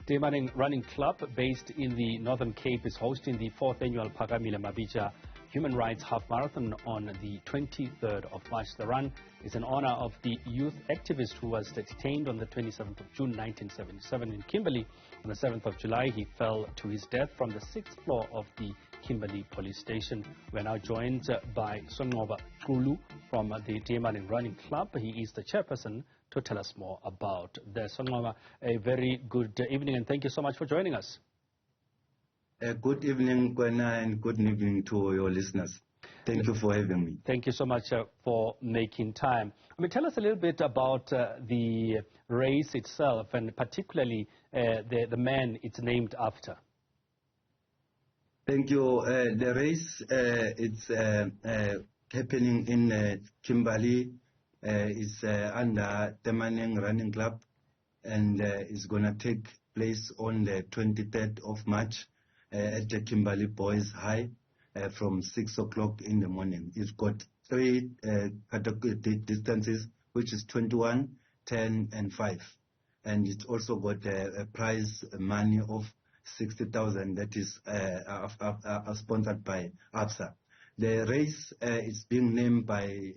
Teemaneng Running Club, based in the Northern Cape, is hosting the 4th annual Phakamile Mabija Human Rights Half Marathon on the 23rd of March. The run is in honor of the youth activist who was detained on the 27th of June 1977 in Kimberley. On the 7th of July, he fell to his death from the 6th floor of the Kimberley police station. We are now joined by Songoba Kulu from the Teemaneng Running Club. He is the chairperson to tell us more about this. Songoba, a very good evening and thank you so much for joining us. Good evening, Kwena, and good evening to your listeners. Thank you for having me. Thank you so much for making time. Tell us a little bit about the race itself and particularly the man it's named after. Thank you. The race it's happening in Kimberley. It's under Teemaneng Running Club, and it's going to take place on the 23rd of March at the Kimberley Boys High from 6 o'clock in the morning. It's got three distances, which is 21, 10, and 5. And it's also got a prize money of 60,000 that is sponsored by ABSA. The race is being named by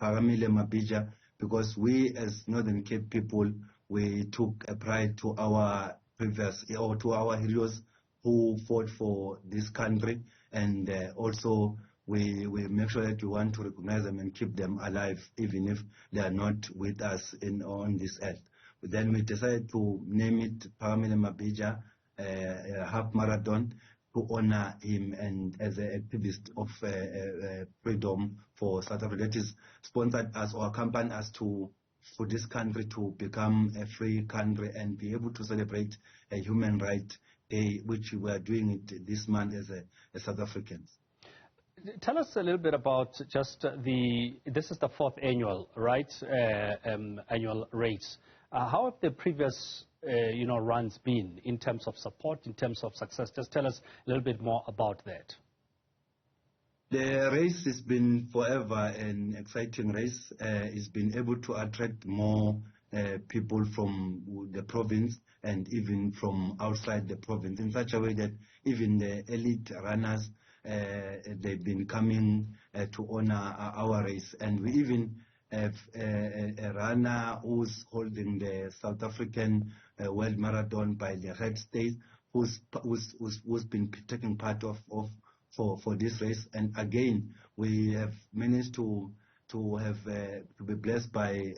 Phakamile Mabija because we as Northern Cape people, we took a pride to our previous, or to our heroes who fought for this country, and also we make sure that we want to recognize them and keep them alive even if they are not with us on this earth. But then we decided to name it Phakamile Mabija Half Marathon to honor him and as an activist of freedom for South Africa. That is sponsored us or accompanied us for this country to become a free country and be able to celebrate a human right day, which we are doing it this month as South Africans. Tell us a little bit about just this is the 4th annual, right, annual race. How have the previous runs been in terms of support, in terms of success? Just tell us a little bit more about that. The race has been forever an exciting race. It's been able to attract more people from the province and even from outside the province in such a way that even the elite runners, they've been coming to honor our race. And we even have a runner who's holding the South African World Marathon by the Red State, who's been taking part of for this race. And again, we have managed to be blessed by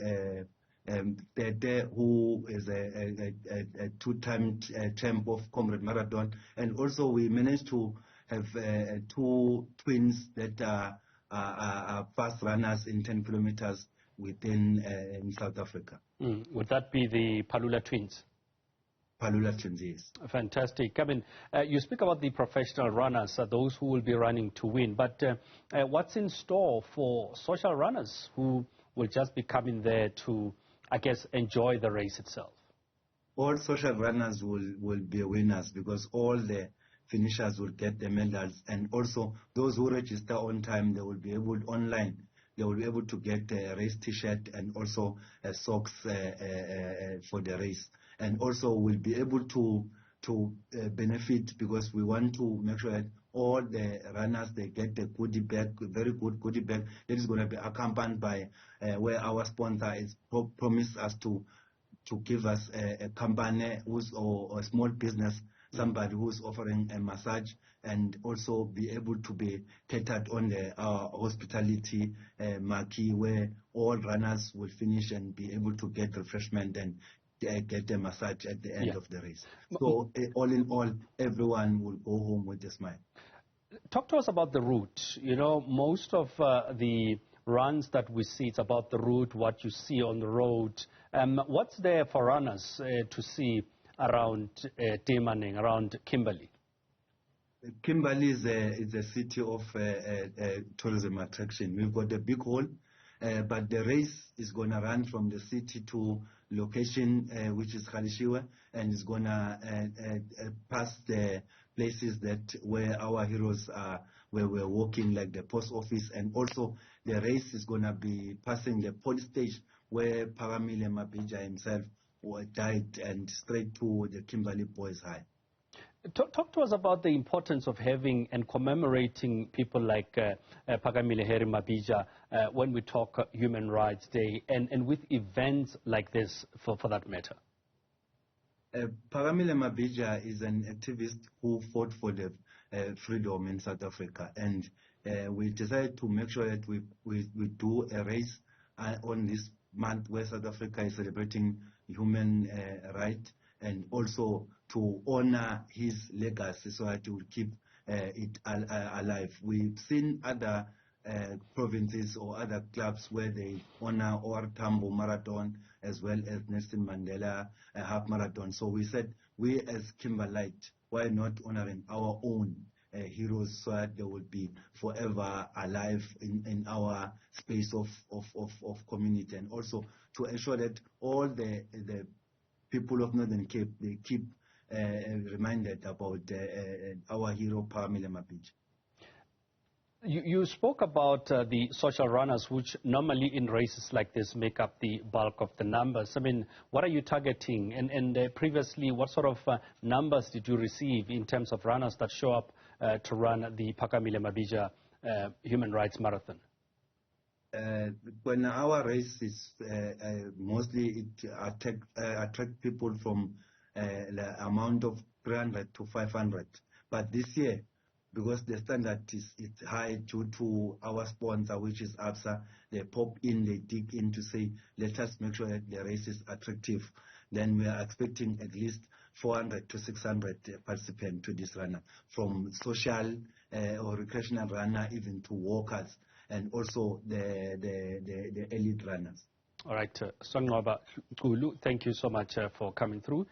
Tete, who is a two-time champ of Comrade Marathon, and also we managed to have two twins that are fast runners in 10 kilometers within in South Africa. Would that be the Palula twins? Palula twins, yes. Fantastic. You speak about the professional runners, those who will be running to win, but what's in store for social runners who will just be coming there to, I guess, enjoy the race itself? All social runners will be winners because all the finishers will get the medals, and also those who register on time, they will be able online. They will be able to get a race T-shirt and also socks for the race, and also will be able to benefit because we want to make sure that all the runners, they get the goodie bag, very good goodie bag that is going to be accompanied by where our sponsor is promised us to give us a company or a small business, somebody who's offering a massage, and also be able to be catered on the hospitality marquee where all runners will finish and be able to get refreshment and get a massage at the end of the race. So all in all, everyone will go home with a smile. Talk to us about the route. Most of the runs that we see, it's about the route, what you see on the road. What's there for runners to see around Teemaneng, around Kimberley? Kimberley is a city of tourism attraction. We've got a big hall, but the race is going to run from the city to location, which is Khalishiwe, and it's going to pass the places where our heroes are, where we're walking, like the post office, and also the race is going to be passing the police station where Phakamile Mabija himself died and straight to the Kimberley Boys High. Talk to us about the importance of having and commemorating people like Phakamile Mabija when we talk Human Rights Day and with events like this for that matter. Phakamile Mabija is an activist who fought for the freedom in South Africa, and we decided to make sure that we do a race on this month where South Africa is celebrating human rights, and also to honor his legacy so that to keep it alive. We've seen other provinces or other clubs where they honor OR Tambo Marathon as well as Nelson Mandela half marathon. So we said, we as Kimberley, why not honoring our own heroes so that they will be forever alive in our space of community, and also to ensure that all the people of Northern Cape, they keep reminded about our hero Phakamile Mabija. You spoke about the social runners, which normally in races like this make up the bulk of the numbers. I mean, what are you targeting? And previously, what sort of numbers did you receive in terms of runners that show up to run the Phakamile Mabija Human Rights Marathon? When our race is mostly it attract people from the amount of 300 to 500. But this year, because the standard is high due to our sponsor, which is ABSA, they pop in, they dig in to say, let us make sure that the race is attractive. Then we are expecting at least 400 to 600 participants to this runner, from social or recreational runner, even to walkers, and also the elite runners. All right, Sangwaba Kulu, thank you so much for coming through.